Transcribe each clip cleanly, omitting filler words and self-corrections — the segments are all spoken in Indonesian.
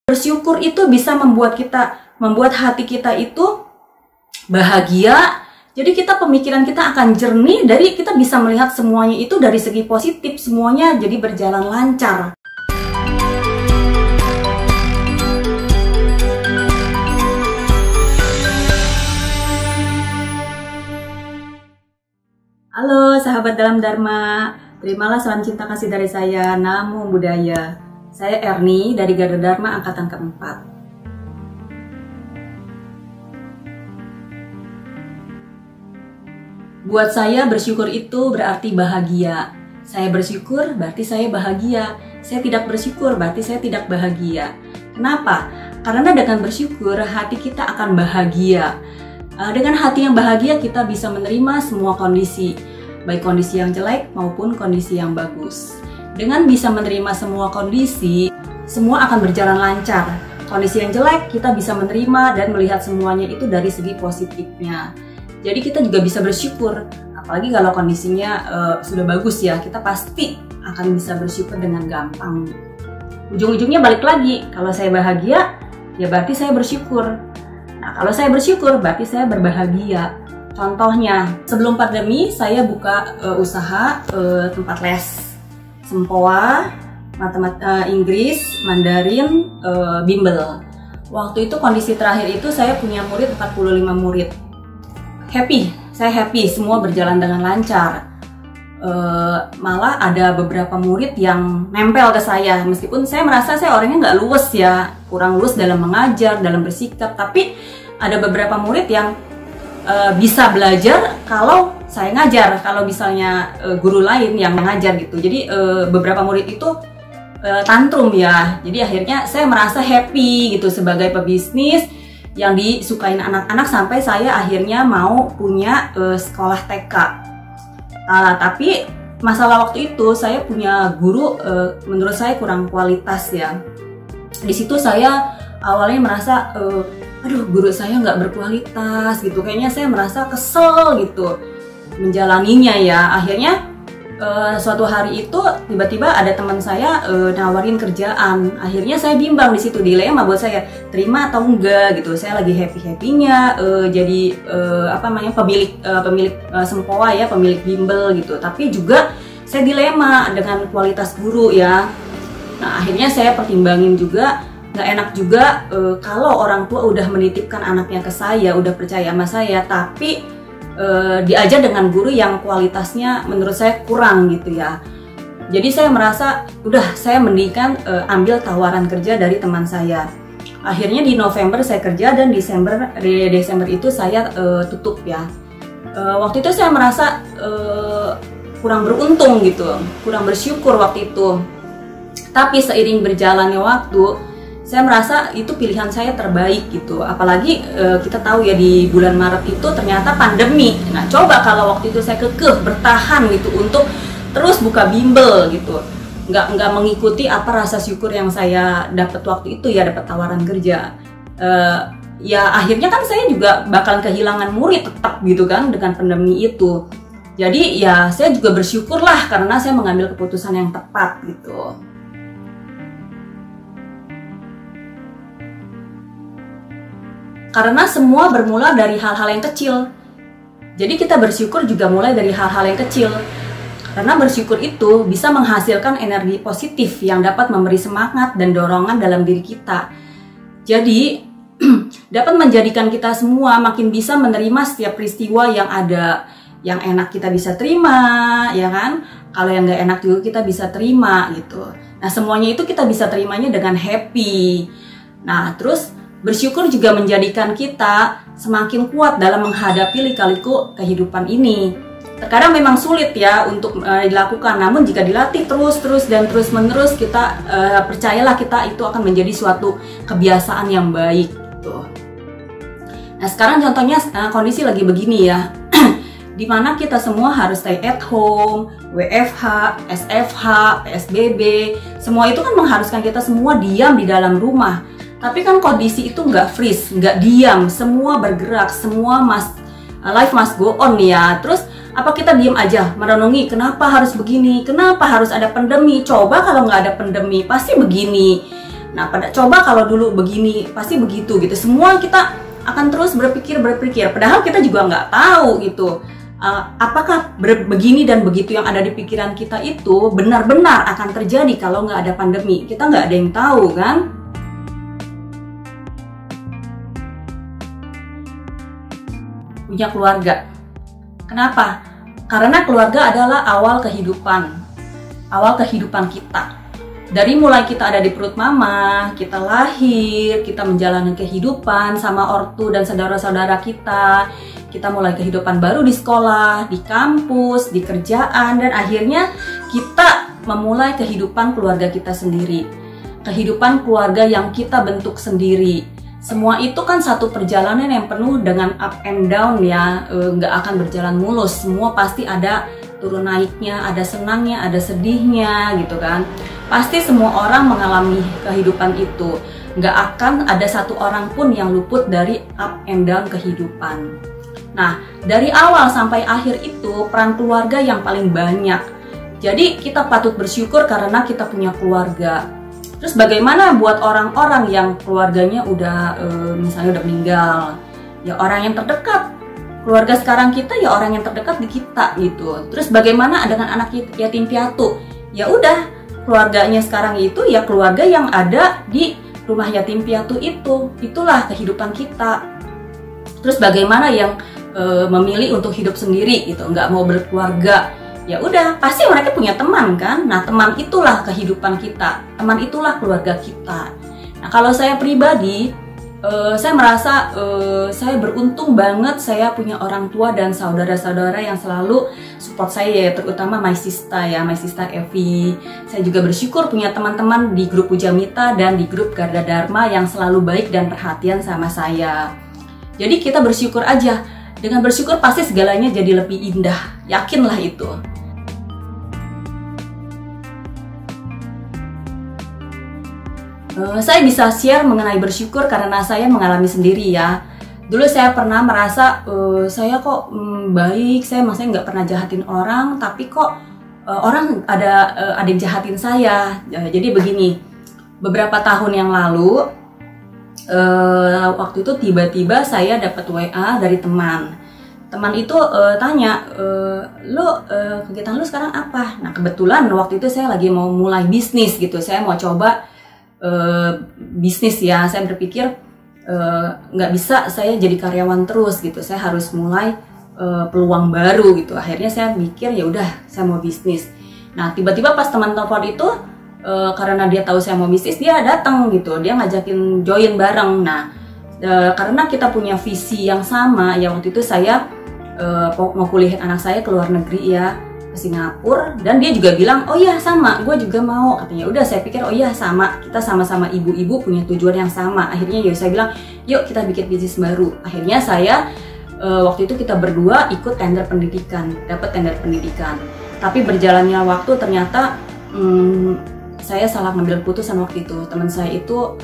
Bersyukur itu bisa membuat hati kita itu bahagia. Jadi pemikiran kita akan jernih, dari kita bisa melihat semuanya itu dari segi positif, semuanya jadi berjalan lancar. Halo sahabat dalam Dharma, terimalah salam cinta kasih dari saya, Namo Buddhaya. Saya Erni dari Garda Dharma Angkatan keempat. Buat saya bersyukur itu berarti bahagia. Saya bersyukur berarti saya bahagia. Saya tidak bersyukur berarti saya tidak bahagia. Kenapa? Karena dengan bersyukur hati kita akan bahagia. Dengan hati yang bahagia kita bisa menerima semua kondisi, baik kondisi yang jelek maupun kondisi yang bagus. Dengan bisa menerima semua kondisi, semua akan berjalan lancar. Kondisi yang jelek kita bisa menerima dan melihat semuanya itu dari segi positifnya. Jadi kita juga bisa bersyukur, apalagi kalau kondisinya sudah bagus ya, kita pasti akan bisa bersyukur dengan gampang. Ujung-ujungnya balik lagi, kalau saya bahagia, ya berarti saya bersyukur. Nah, kalau saya bersyukur, berarti saya berbahagia. Contohnya, sebelum pandemi, saya buka usaha tempat les Sempoa, Inggris, Mandarin, Bimbel. Waktu itu kondisi terakhir itu saya punya murid 45 murid. Saya happy, semua berjalan dengan lancar. Malah ada beberapa murid yang nempel ke saya, meskipun saya merasa saya orangnya nggak luwes ya, kurang luwes dalam mengajar, dalam bersikap, tapi ada beberapa murid yang bisa belajar kalau saya ngajar, kalau misalnya guru lain yang mengajar gitu. Jadi beberapa murid itu tantrum ya, jadi akhirnya saya merasa happy gitu sebagai pebisnis yang disukain anak-anak, sampai saya akhirnya mau punya sekolah TK. Tapi masalah waktu itu saya punya guru menurut saya kurang kualitas ya. Di situ saya awalnya merasa aduh, guru saya nggak berkualitas gitu. Kayaknya saya merasa kesel gitu menjalaninya ya. Akhirnya suatu hari itu tiba-tiba ada teman saya nawarin kerjaan. Akhirnya saya bimbang di situ, dilema buat saya terima atau enggak gitu. Saya lagi happy-happynya jadi pemilik Sempoa ya, pemilik bimbel gitu. Tapi juga saya dilema dengan kualitas guru ya. Nah, akhirnya saya pertimbangin juga, nggak enak juga kalau orang tua udah menitipkan anaknya ke saya, udah percaya sama saya, tapi diajar dengan guru yang kualitasnya menurut saya kurang gitu ya. Jadi saya merasa udah, saya mendingan ambil tawaran kerja dari teman saya. Akhirnya di November saya kerja dan di Desember itu saya tutup ya. Waktu itu saya merasa kurang beruntung gitu, kurang bersyukur waktu itu. Tapi seiring berjalannya waktu, saya merasa itu pilihan saya terbaik gitu. Apalagi kita tahu ya di bulan Maret itu ternyata pandemi. Nah, coba kalau waktu itu saya kekeh bertahan gitu untuk terus buka bimbel gitu, nggak mengikuti apa rasa syukur yang saya dapat waktu itu ya, dapat tawaran kerja. Ya akhirnya kan saya juga bakal kehilangan murid tetap gitu kan dengan pandemi itu. Jadi ya saya juga bersyukur lah karena saya mengambil keputusan yang tepat gitu. Karena semua bermula dari hal-hal yang kecil. Jadi kita bersyukur juga mulai dari hal-hal yang kecil. Karena bersyukur itu bisa menghasilkan energi positif yang dapat memberi semangat dan dorongan dalam diri kita. Jadi dapat menjadikan kita semua makin bisa menerima setiap peristiwa yang ada. Yang enak kita bisa terima, ya kan? Kalau yang nggak enak juga kita bisa terima gitu. Nah, semuanya itu kita bisa terimanya dengan happy. Nah, terus bersyukur juga menjadikan kita semakin kuat dalam menghadapi lika-liku kehidupan ini. Terkadang memang sulit ya untuk dilakukan, namun jika dilatih terus menerus, kita percayalah kita itu akan menjadi suatu kebiasaan yang baik gitu. Nah, sekarang contohnya kondisi lagi begini ya, dimana kita semua harus stay at home, WFH, SFH, PSBB, semua itu kan mengharuskan kita semua diam di dalam rumah. Tapi kan kondisi itu nggak freeze, nggak diam, semua bergerak, semua life must go on ya. Terus apa kita diam aja merenungi kenapa harus begini, kenapa harus ada pandemi? Coba kalau nggak ada pandemi pasti begini. Nah, coba kalau dulu begini, pasti begitu gitu. Semua kita akan terus berpikir. Padahal kita juga nggak tahu gitu. Apakah begini dan begitu yang ada di pikiran kita itu benar-benar akan terjadi kalau nggak ada pandemi? Kita nggak ada yang tahu kan? Punya keluarga. Kenapa? Karena keluarga adalah awal kehidupan kita. Dari mulai kita ada di perut mama, kita lahir, kita menjalani kehidupan sama ortu dan saudara-saudara kita mulai kehidupan baru di sekolah, di kampus, di kerjaan, dan akhirnya kita memulai kehidupan keluarga kita sendiri. Kehidupan keluarga yang kita bentuk sendiri. Semua itu kan satu perjalanan yang penuh dengan up and down ya, nggak akan berjalan mulus. Semua pasti ada turun naiknya, ada senangnya, ada sedihnya gitu kan. Pasti semua orang mengalami kehidupan itu. Nggak akan ada satu orang pun yang luput dari up and down kehidupan. Nah, dari awal sampai akhir itu peran keluarga yang paling banyak. Jadi kita patut bersyukur karena kita punya keluarga. Terus bagaimana buat orang-orang yang keluarganya misalnya udah meninggal? Ya orang yang terdekat. Keluarga sekarang kita ya orang yang terdekat di kita gitu. Terus bagaimana dengan anak yatim piatu? Ya udah, keluarganya sekarang itu ya keluarga yang ada di rumah yatim piatu itu. Itulah kehidupan kita. Terus bagaimana yang memilih untuk hidup sendiri gitu, nggak mau berkeluarga? Ya udah, pasti mereka punya teman kan. Nah, teman itulah kehidupan kita. Teman itulah keluarga kita. Nah, kalau saya pribadi, saya merasa saya beruntung banget saya punya orang tua dan saudara-saudara yang selalu support saya, terutama my sister Evi. Saya juga bersyukur punya teman-teman di grup Pujamita dan di grup Garda Dharma yang selalu baik dan perhatian sama saya. Jadi kita bersyukur aja. Dengan bersyukur pasti segalanya jadi lebih indah. Yakinlah itu. Saya bisa share mengenai bersyukur karena saya mengalami sendiri ya. Dulu saya pernah merasa saya kok baik, saya maksudnya nggak pernah jahatin orang, tapi kok orang ada yang jahatin saya. Jadi begini, beberapa tahun yang lalu, waktu itu tiba-tiba saya dapat WA dari teman. Teman itu tanya, kegiatan lu sekarang apa? Nah kebetulan waktu itu saya lagi mau mulai bisnis gitu, saya mau coba bisnis ya. Saya berpikir nggak bisa saya jadi karyawan terus gitu, saya harus mulai peluang baru gitu. Akhirnya saya mikir ya udah saya mau bisnis. Nah tiba-tiba pas teman telepon itu karena dia tahu saya mau bisnis, dia datang gitu, dia ngajakin join bareng. Nah karena kita punya visi yang sama ya, waktu itu saya mau kuliahin anak saya ke luar negeri ya, ke Singapura, dan dia juga bilang oh iya sama, gue juga mau katanya. Udah saya pikir oh iya sama, kita sama-sama ibu-ibu punya tujuan yang sama. Akhirnya ya saya bilang yuk kita bikin bisnis baru. Akhirnya saya waktu itu kita berdua ikut tender pendidikan, dapat tender pendidikan. Tapi berjalannya waktu ternyata saya salah ngambil keputusan waktu itu. Teman saya itu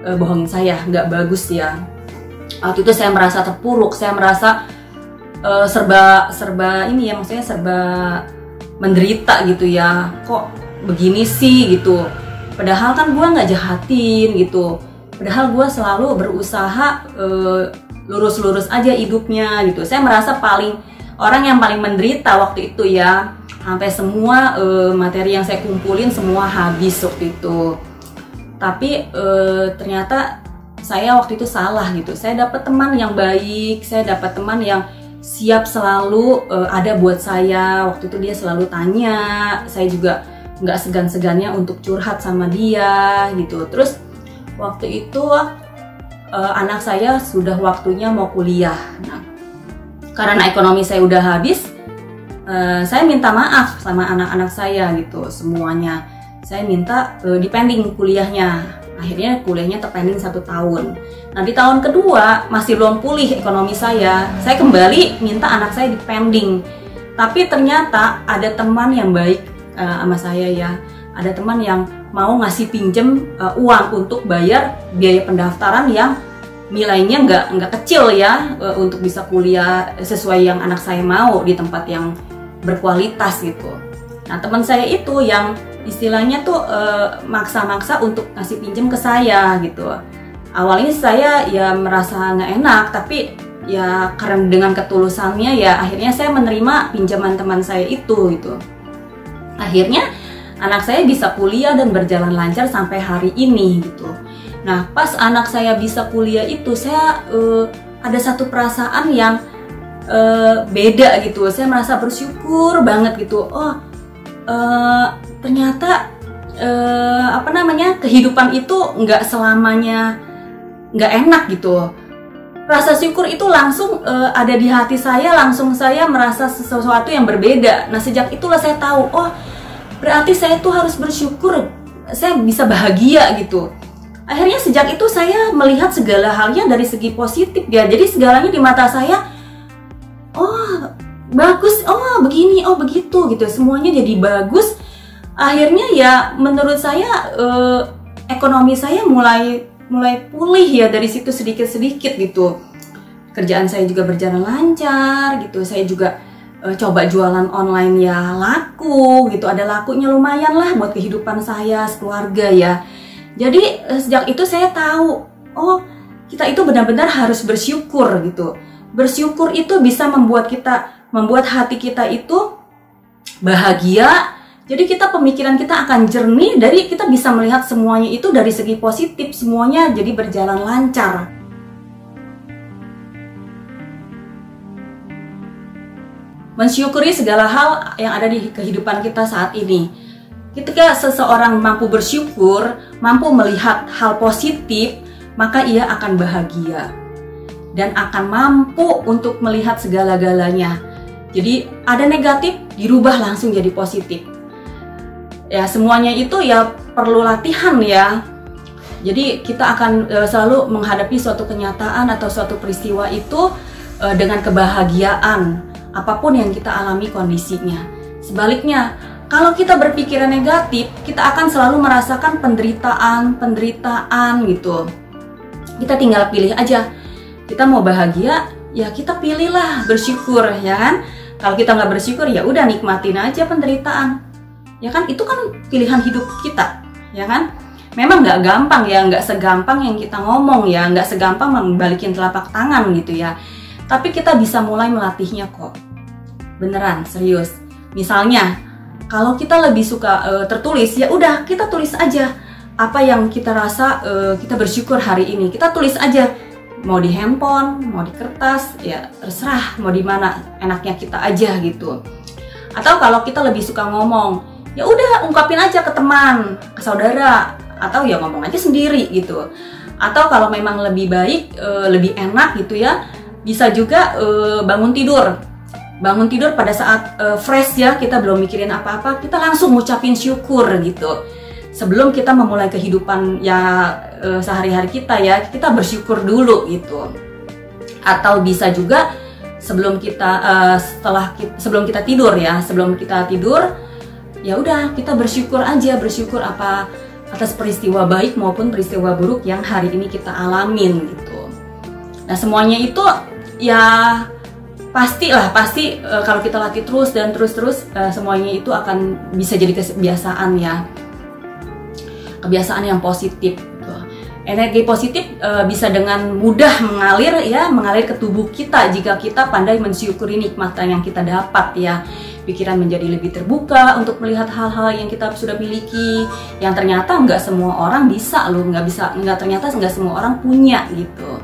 bohongin saya, nggak bagus ya. Waktu itu saya merasa terpuruk, saya merasa serba ini ya, maksudnya serba menderita gitu ya. Kok begini sih gitu. Padahal kan gue nggak jahatin gitu. Padahal gue selalu berusaha lurus-lurus aja hidupnya gitu. Saya merasa orang yang paling menderita waktu itu ya. Sampai semua materi yang saya kumpulin semua habis waktu itu. Tapi ternyata saya waktu itu salah gitu. Saya dapat teman yang baik, saya dapat teman yang siap selalu ada buat saya. Waktu itu dia selalu tanya, saya juga nggak segan-segannya untuk curhat sama dia gitu. Terus waktu itu anak saya sudah waktunya mau kuliah. Nah, karena ekonomi saya udah habis, saya minta maaf sama anak-anak saya gitu semuanya. Saya minta dipending kuliahnya. Akhirnya kuliahnya terpending 1 tahun. Nah di tahun kedua masih belum pulih ekonomi saya kembali minta anak saya dipending. Tapi ternyata ada teman yang baik sama saya ya. Ada teman yang mau ngasih pinjem uang untuk bayar biaya pendaftaran yang nilainya nggak kecil ya, untuk bisa kuliah sesuai yang anak saya mau di tempat yang berkualitas gitu. Nah teman saya itu yang istilahnya tuh maksa-maksa untuk ngasih pinjam ke saya gitu. Awalnya saya ya merasa nggak enak, tapi ya karena dengan ketulusannya ya akhirnya saya menerima pinjaman teman saya itu gitu. Akhirnya anak saya bisa kuliah dan berjalan lancar sampai hari ini gitu. Nah, pas anak saya bisa kuliah itu saya ada satu perasaan yang beda gitu. Saya merasa bersyukur banget gitu. Oh, ternyata kehidupan itu nggak selamanya nggak enak gitu. Rasa syukur itu langsung ada di hati saya, langsung saya merasa sesuatu yang berbeda. Nah, sejak itulah saya tahu, oh berarti saya tuh harus bersyukur, saya bisa bahagia gitu. Akhirnya sejak itu saya melihat segala halnya dari segi positif ya. Jadi segalanya di mata saya, oh bagus, oh begini, oh begitu gitu. Semuanya jadi bagus. Akhirnya ya menurut saya ekonomi saya mulai pulih ya dari situ sedikit-sedikit gitu. Kerjaan saya juga berjalan lancar gitu. Saya juga coba jualan online ya laku gitu. Ada lakunya lumayan lah buat kehidupan saya, sekeluarga ya. Jadi sejak itu saya tahu, oh kita itu benar-benar harus bersyukur gitu. Bersyukur itu bisa membuat hati kita itu bahagia. Jadi pemikiran kita akan jernih, dari kita bisa melihat semuanya itu dari segi positif, semuanya jadi berjalan lancar. Mensyukuri segala hal yang ada di kehidupan kita saat ini. Ketika seseorang mampu bersyukur, mampu melihat hal positif, maka ia akan bahagia dan akan mampu untuk melihat segala-galanya. Jadi ada negatif, dirubah langsung jadi positif. Ya semuanya itu ya perlu latihan ya. Jadi kita akan selalu menghadapi suatu kenyataan atau suatu peristiwa itu dengan kebahagiaan apapun yang kita alami kondisinya. Sebaliknya, kalau kita berpikiran negatif, kita akan selalu merasakan penderitaan gitu. Kita tinggal pilih aja. Kita mau bahagia, ya kita pilihlah bersyukur ya kan. Kalau kita nggak bersyukur ya udah nikmatin aja penderitaan. Ya kan, itu kan pilihan hidup kita, ya kan? Memang nggak gampang ya, nggak segampang yang kita ngomong ya, nggak segampang membalikin telapak tangan gitu ya. Tapi kita bisa mulai melatihnya kok. Beneran, serius. Misalnya, kalau kita lebih suka tertulis, ya udah kita tulis aja apa yang kita rasa kita bersyukur hari ini. Kita tulis aja, mau di handphone, mau di kertas, ya terserah mau di mana, enaknya kita aja gitu. Atau kalau kita lebih suka ngomong, ya udah ungkapin aja ke teman, ke saudara, atau ya ngomong aja sendiri gitu. Atau kalau memang lebih baik, lebih enak gitu ya, bisa juga bangun tidur pada saat fresh ya, kita belum mikirin apa-apa, kita langsung ngucapin syukur gitu. Sebelum kita memulai kehidupan ya sehari-hari kita ya, kita bersyukur dulu gitu. Atau bisa juga sebelum kita tidur ya, ya udah kita bersyukur apa atas peristiwa baik maupun peristiwa buruk yang hari ini kita alamin gitu. Nah semuanya itu ya pasti kalau kita latih terus dan terus semuanya itu akan bisa jadi kebiasaan ya, kebiasaan yang positif gitu. Energi positif bisa dengan mudah mengalir ke tubuh kita jika kita pandai mensyukuri nikmat yang kita dapat ya. Pikiran menjadi lebih terbuka untuk melihat hal-hal yang kita sudah miliki, yang ternyata nggak semua orang bisa loh, ternyata nggak semua orang punya gitu.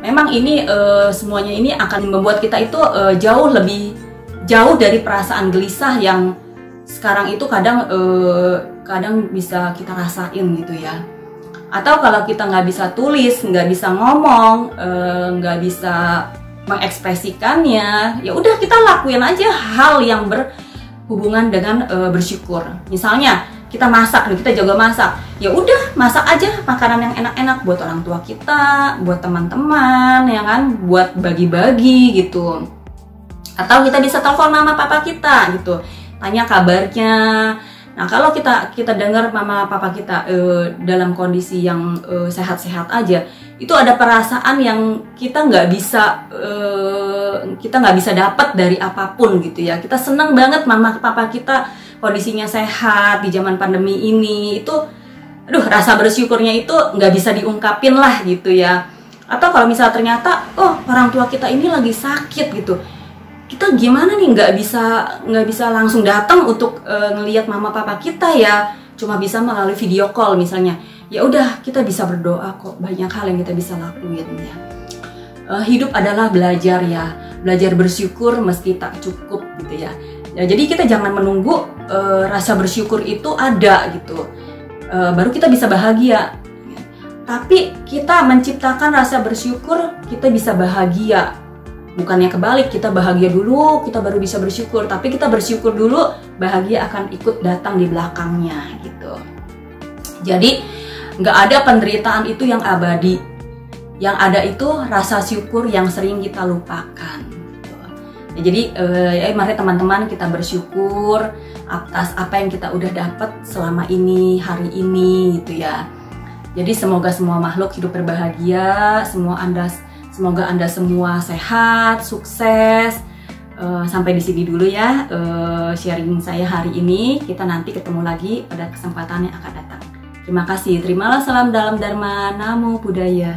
Memang ini semuanya ini akan membuat kita itu jauh dari perasaan gelisah yang sekarang itu kadang bisa kita rasain gitu ya. Atau kalau kita nggak bisa tulis, nggak bisa ngomong, nggak bisa mengekspresikannya, ya udah kita lakuin aja hal yang berhubungan dengan bersyukur. Misalnya kita masak, kita jago masak, ya udah masak aja makanan yang enak-enak buat orang tua kita, buat teman-teman, ya kan, buat bagi-bagi gitu. Atau kita bisa telepon mama papa kita gitu, tanya kabarnya. Nah kalau kita dengar mama papa kita dalam kondisi yang sehat-sehat aja, itu ada perasaan yang kita nggak bisa dapat dari apapun gitu ya. Kita senang banget mama papa kita kondisinya sehat di zaman pandemi ini, itu aduh, rasa bersyukurnya itu nggak bisa diungkapin lah gitu ya. Atau kalau misalnya ternyata orang tua kita ini lagi sakit gitu, kita gimana nih, nggak bisa langsung datang untuk ngelihat mama papa kita ya, cuma bisa melalui video call misalnya. Ya udah, kita bisa berdoa kok, banyak hal yang kita bisa lakuin ya. Hidup adalah belajar ya, belajar bersyukur meski tak cukup gitu ya. Ya, jadi kita jangan menunggu rasa bersyukur itu ada gitu, baru kita bisa bahagia. Tapi kita menciptakan rasa bersyukur, kita bisa bahagia. Bukannya kebalik, kita bahagia dulu, kita baru bisa bersyukur. Tapi kita bersyukur dulu, bahagia akan ikut datang di belakangnya gitu. Jadi nggak ada penderitaan itu yang abadi. Yang ada itu rasa syukur yang sering kita lupakan. Ya, jadi mari teman-teman kita bersyukur atas apa yang kita udah dapat selama ini, hari ini gitu ya. Jadi semoga semua makhluk hidup berbahagia, semoga Anda semua sehat, sukses. Sampai di sini dulu ya sharing saya hari ini. Kita nanti ketemu lagi pada kesempatan yang akan datang. Terima kasih. Terimalah salam dalam Dharma, Namo Buddhaya.